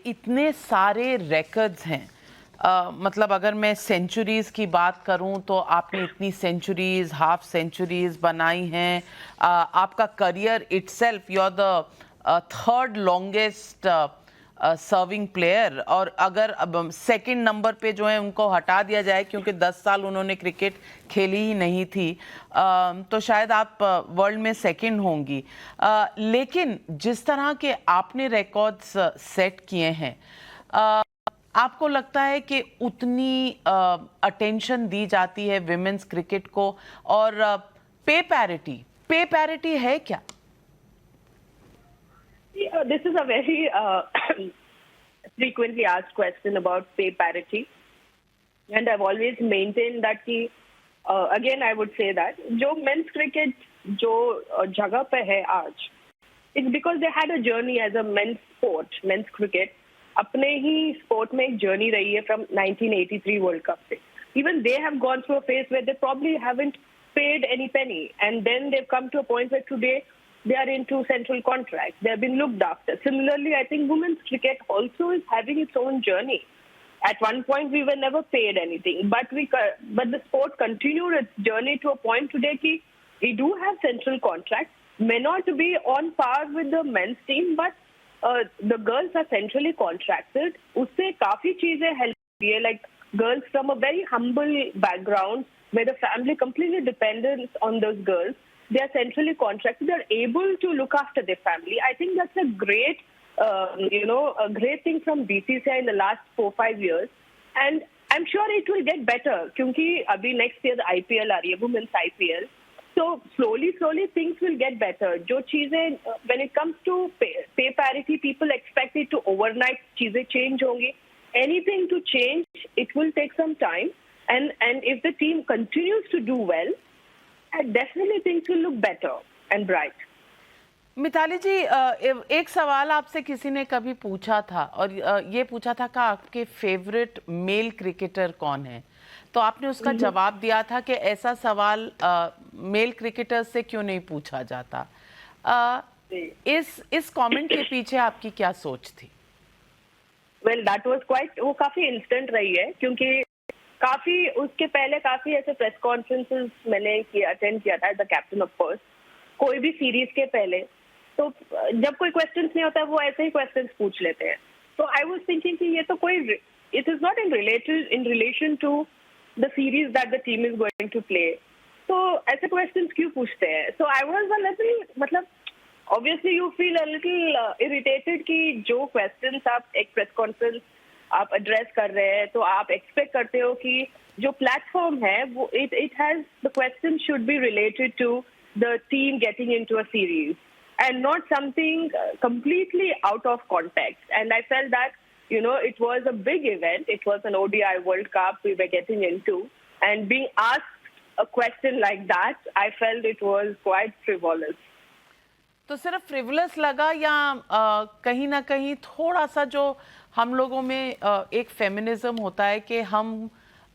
इतने सारे रिकॉर्ड्स हैं, मतलब अगर मैं सेंचुरीज की बात करूं तो आपने इतनी सेंचुरीज, हाफ सेंचुरीज बनाई हैं। आपका career itself, you are the third longest serving player, और अगर अब सेकंड नंबर पे जो है उनको हटा दिया जाए क्योंकि 10 साल उन्होंने क्रिकेट खेली ही नहीं थी, तो शायद आप वर्ल्ड में सेकंड होंगी। लेकिन जिस तरह के आपने रिकॉर्ड्स सेट किए हैं, आपको लगता है कि उतनी अटेंशन दी जाती है विमेंस क्रिकेट को? और पे पैरिटी है क्या? This is a very frequently asked question about pay parity, and I've always maintained that again I would say that जो men's cricket जो जगह पे है आज, it's because they had a journey as a men's sport, men's cricket. अपने ही sport में एक journey रही है from 1983 World Cup से. Even they have gone through a phase where they probably haven't paid any penny, and then they've come to a point where today they are into central contracts. They have been looked after. Similarly, I think women's cricket also is having its own journey. At one point, we were never paid anything, but the sport continued its journey to a point today कि we do have central contracts. May not be on par with the men's team, but the girls are centrally contracted. उससे काफी चीजें help हुई है, like girls from a very humble background where the family completely dependent on those girls. They are centrally contracted. They are able to look after their family. I think that's a great, a great thing from BCCI in the last 4-5 years. And I'm sure it will get better क्योंकि अभी next year the IPL आ रही है, women's IPL. So slowly things will get better. जो चीजें when it comes to pay parity, people expect it to overnight चीजें change होंगी. Anything to change, it will take some time. And if the team continues to do well, I definitely think will look better and bright. Mitali जी, एक सवाल आपसे किसी ने कभी पूछा था, और ये पूछा था कि आपके फेवरेट मेल क्रिकेटर कौन है, तो आपने उसका जवाब दिया था कि ऐसा सवाल मेल क्रिकेटर से क्यों नहीं पूछा जाता। इस कमेंट के पीछे आपकी क्या सोच थी? Well, that was quite, वो काफी इंस्टेंट रही है क्योंकि काफी उसके पहले काफी ऐसे प्रेस कॉन्फ्रेंसेस मैंने अटेंड किया था as the captain of course, कोई भी सीरीज के पहले। तो जब कोई क्वेश्चंस नहीं होता वो ऐसे ही क्वेश्चंस पूछ लेते हैं। तो आई वाज थिंकिंग कि ये तो कोई, it is not in relation to the series that the team is going to play, तो ऐसे क्वेश्चंस क्यों पूछते हैं? So I was a little, मतलब obviously you feel a little irritated कि जो क्वेश्चंस आप एक प्रेस कॉन्फ्रेंस आप एड्रेस कर रहे हैं तो आप एक्सपेक्ट करते हो कि जो प्लेटफॉर्म है वो it has the question should be related to the team getting into a series and not something completely out of context. And I felt that, it was a big event. It was an ODI World Cup we were getting into. And being asked a question like that, I felt it was quite frivolous. तो सिर्फ frivolous लगा या कहीं ना कहीं थोड़ा सा जो हम लोगों में एक फेमिनिज्म होता है कि हम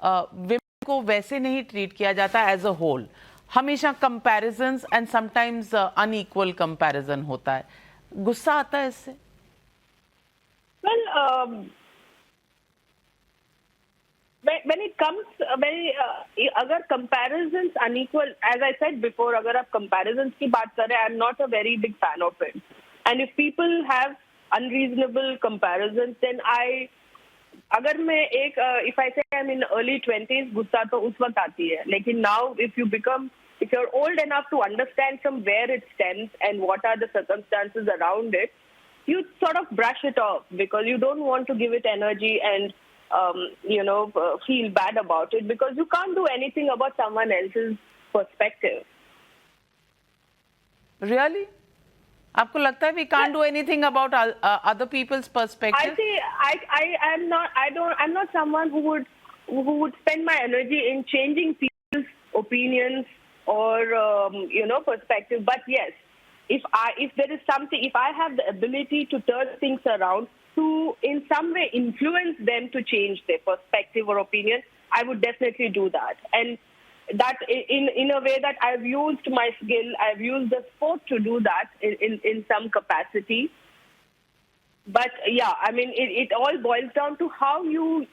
विमेन को वैसे नहीं ट्रीट किया जाता एज अ होल, हमेशा comparisons and sometimes unequal comparison होता है, गुस्सा आता है इससे? Well, when it comes अगर comparisons unequal, as I said before, अगर आप comparisons की बात करें, I'm not a very big fan of it. And if people have unreasonable comparisons, then अगर मैं if I say I'm in early 20s, गुस्सा तो उस वक्त आती है. लेकिन now if you're old enough to understand from where it stems and what are the circumstances around it, you sort of brush it off because you don't want to give it energy and feel bad about it because you can't do anything about someone else's perspective. Really? आपको लगता है we can't do anything about other people's perspective? I see. I'm not someone who would spend my energy in changing people's opinions or perspective. But yes, if there is something, if I have the ability to turn things around to in some way influence them to change their perspective or opinion, I would definitely do that. And that in a way that I've used my skill, I've used the sport to do that in some capacity. But yeah, I mean, it all boils down to how you,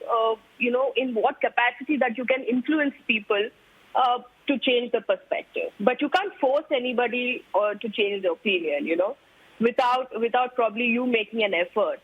in what capacity that you can influence people to change the perspective. But you can't force anybody to change their opinion, without probably you making an effort